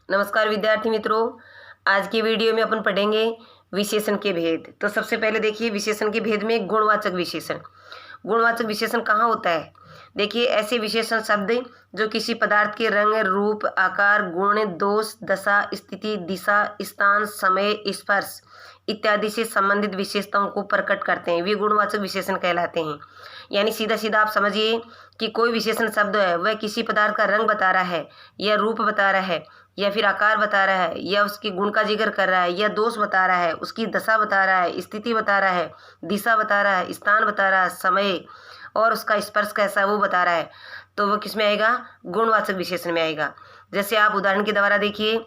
नमस्कार विद्यार्थी मित्रों, आज की वीडियो में अपन पढ़ेंगे विशेषण के भेद। तो सबसे पहले देखिए विशेषण के भेद में गुणवाचक विशेषण। गुणवाचक विशेषण कहाँ होता है? देखिए ऐसे विशेषण शब्द जो किसी पदार्थ के रंग, रूप, आकार, गुण, दोष, दशा, स्थिति, दिशा, स्थान, समय, स्पर्श इत्यादि से संबंधित विशेषताओं को प्रकट करते हैं, वे गुणवाचक विशेषण कहलाते हैं। यानी सीधा सीधा आप समझिए कि कोई विशेषण शब्द है वह किसी पदार्थ का रंग बता रहा है या रूप बता रहा है या फिर आकार बता रहा है या उसके गुण का जिक्र कर रहा है या दोष बता रहा है, उसकी दशा बता रहा है, स्थिति बता रहा है, दिशा बता रहा है, स्थान बता रहा है, समय और उसका स्पर्श कैसा है वो बता रहा है, तो वो किस में आएगा? गुणवाचक विशेषण में आएगा। जैसे आप उदाहरण के द्वारा देखिए,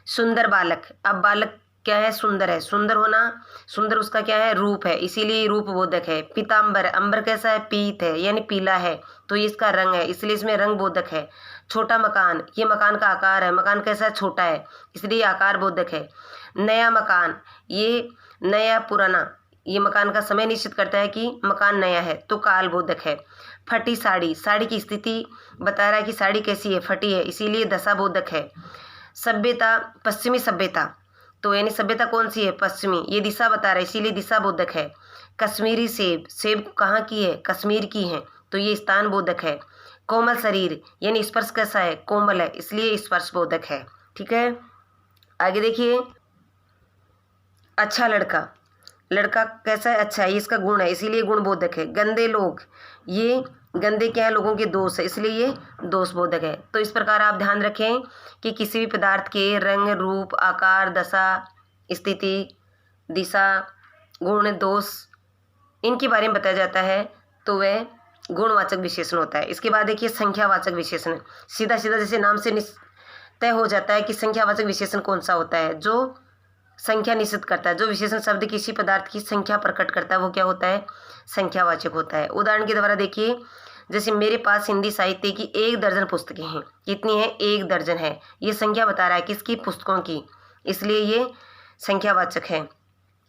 सुंदर बालक। अब बालक क्या है? सुंदर है। सुंदर होना, सुंदर उसका क्या है? रूप है, इसीलिए रूप बोधक है। पीताम्बर, अंबर कैसा है? पीत है यानी पीला है, तो ये इसका रंग है, इसलिए इसमें रंग बोधक है। छोटा मकान, ये मकान का आकार है, मकान कैसा है? छोटा है, इसलिए आकार बोधक है। नया मकान, ये नया पुराना, ये मकान का समय निश्चित करता है कि मकान नया है, तो काल बोधक है। फटी साड़ी, साड़ी की स्थिति बता रहा है कि साड़ी कैसी है? फटी है, इसीलिए दशा बोधक है। सभ्यता, पश्चिमी सभ्यता, तो यानी सभ्यता कौन सी है? पश्चिमी, ये दिशा बता रहा है, इसीलिए दिशा बोधक है। कश्मीरी सेब, सेब कहाँ की है? कश्मीर की है, तो ये स्थान बोधक है। कोमल शरीर यानी स्पर्श कैसा है? कोमल है, इसलिए स्पर्श बोधक है। ठीक है, आगे देखिए। अच्छा लड़का, लड़का कैसा है? अच्छा है, ये इसका गुण है, इसीलिए गुण बोधक है। गंदे लोग, ये गंदे क्या है? लोगों के दोष है, इसलिए ये दोष बोधक है। तो इस प्रकार आप ध्यान रखें कि किसी भी पदार्थ के रंग, रूप, आकार, दशा, स्थिति, दिशा, गुण, दोष इनके बारे में बताया जाता है तो वह गुणवाचक विशेषण होता है। इसके बाद देखिए संख्यावाचक विशेषण। सीधा सीधा जैसे नाम से तय हो जाता है कि संख्यावाचक विशेषण कौन सा होता है, जो संख्या निश्चित करता है। जो विशेषण शब्द किसी पदार्थ की संख्या प्रकट करता है वो क्या होता है? संख्यावाचक होता है। उदाहरण के द्वारा देखिए, जैसे मेरे पास हिंदी साहित्य की 1 दर्जन पुस्तकें हैं। कितनी है? 1 दर्जन है, ये संख्या बता रहा है किसकी? पुस्तकों की, इसलिए ये संख्यावाचक है।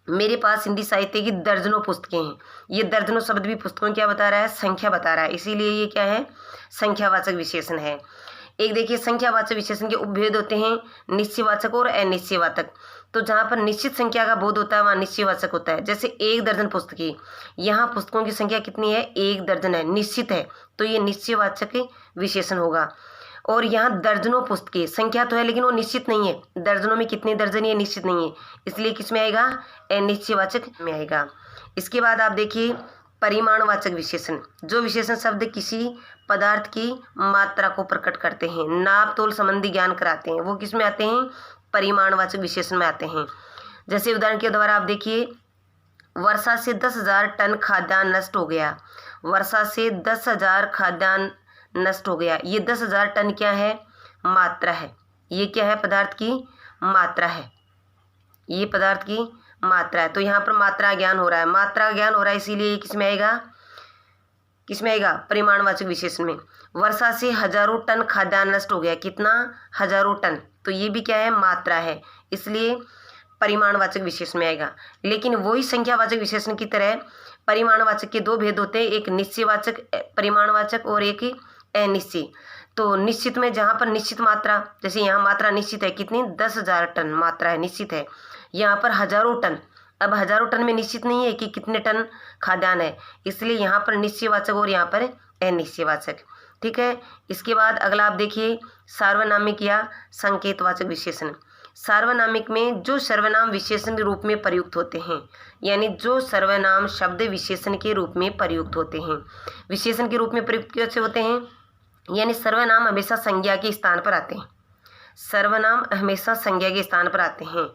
मेरे पास हिंदी साहित्य की दर्जनों पुस्तकें हैं, ये दर्जनों शब्द भी पुस्तकों क्या बता रहा है? संख्या बता रहा है, इसीलिए ये क्या है? संख्यावाचक विशेषण है। एक देखिए संख्यावाचक विशेषण के उपभेद होते हैं, निश्चयवाचक और अनिश्चयवाचक। तो जहाँ पर निश्चित संख्या का बोध होता है वहाँ निश्चयवाचक होता है। जैसे 1 दर्जन पुस्तकें, यहाँ पुस्तकों की संख्या कितनी है? 1 दर्जन है, निश्चित है, तो ये निश्चयवाचक विशेषण होगा। और यहाँ दर्जनों पुस्तकें, संख्या तो है लेकिन वो निश्चित नहीं है, दर्जनों में कितनी दर्जन ये निश्चित नहीं है, इसलिए किस में आएगा? अनिश्चयवाचक में आएगा। इसके बाद आप देखिए परिमाणवाचक विशेषण। जो विशेषण शब्द किसी पदार्थ की मात्रा को प्रकट करते हैं, नाप तोल संबंधी ज्ञान कराते हैं, वो किस में आते हैं? परिमाणवाचक विशेषण में आते हैं। जैसे उदाहरण के द्वारा आप देखिए, वर्षा से 10,000 टन खाद्यान्न नष्ट हो गया। वर्षा से 10,000 खाद्यान्न नष्ट हो गया, ये 10,000 टन क्या है? मात्रा है। ये क्या है? पदार्थ की मात्रा है, ये पदार्थ की मात्रा है। तो यहाँ पर मात्रा ज्ञान हो रहा है, मात्रा ज्ञान हो रहा है, इसीलिए किस में आएगा? किस में आएगा? परिमाणवाचक विशेषण में। वर्षा से हजारों टन खाद्यान्न नष्ट हो गया, कितना? हजारों टन, तो ये भी क्या है? मात्रा है, इसलिए परिमाणवाचक विशेषण में आएगा। लेकिन वही संख्यावाचक विशेषण की तरह परिमाणवाचक के 2 भेद होते हैं, एक निश्चयवाचक परिमाणवाचक और एक अनिश्चय। तो निश्चित में जहाँ पर निश्चित मात्रा, जैसे यहाँ मात्रा निश्चित है, कितनी? 10,000 टन मात्रा है, निश्चित है। यहाँ पर हजारों टन, अब हजारों टन में निश्चित नहीं है कि कितने टन खाद्यान्न है, इसलिए यहाँ पर निश्चयवाचक और यहाँ पर अनिश्चयवाचक। ठीक है, इसके बाद अगला आप देखिए सार्वनामिक या संकेतवाचक विशेषण। सार्वनामिक में जो सर्वनाम विशेषण के रूप में प्रयुक्त होते हैं, यानी जो सर्वनाम शब्द विशेषण के रूप में प्रयुक्त होते हैं। विशेषण के रूप में प्रयुक्त कैसे होते हैं? यानी सर्वनाम हमेशा संज्ञा के स्थान पर आते हैं, सर्वनाम हमेशा संज्ञा के स्थान पर आते हैं।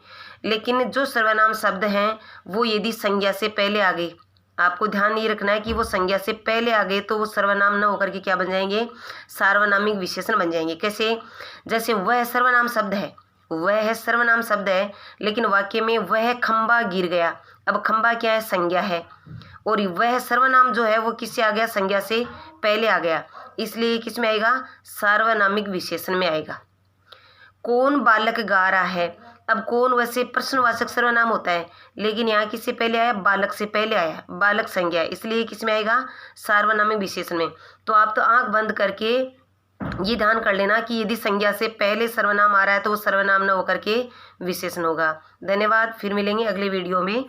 लेकिन जो सर्वनाम शब्द हैं वो यदि संज्ञा से पहले आ गए, आपको ध्यान ये रखना है कि वो संज्ञा से पहले आ गए तो वो सर्वनाम न होकर के क्या बन जाएंगे? सार्वनामिक विशेषण बन जाएंगे। कैसे? जैसे वह सर्वनाम शब्द है, वह सर्वनाम शब्द है, लेकिन वाक्य में वह खंबा गिर गया। अब खंबा क्या है? संज्ञा है, और वह सर्वनाम जो है वो किससे आ गया? संज्ञा से पहले आ गया, इसलिए किस में आएगा? सार्वनामिक विशेषण में आएगा। कौन बालक गा रहा है, अब कौन वैसे प्रश्नवाचक सर्वनाम होता है, लेकिन यहाँ किससे पहले आया? बालक से पहले आया, बालक संज्ञा, इसलिए किस में आएगा? सार्वनामिक विशेषण में। तो आप तो आंख बंद करके ये ध्यान कर लेना कि यदि संज्ञा से पहले सर्वनाम आ रहा है तो वो सर्वनाम न होकर के विशेषण होगा। धन्यवाद, फिर मिलेंगे अगले वीडियो में।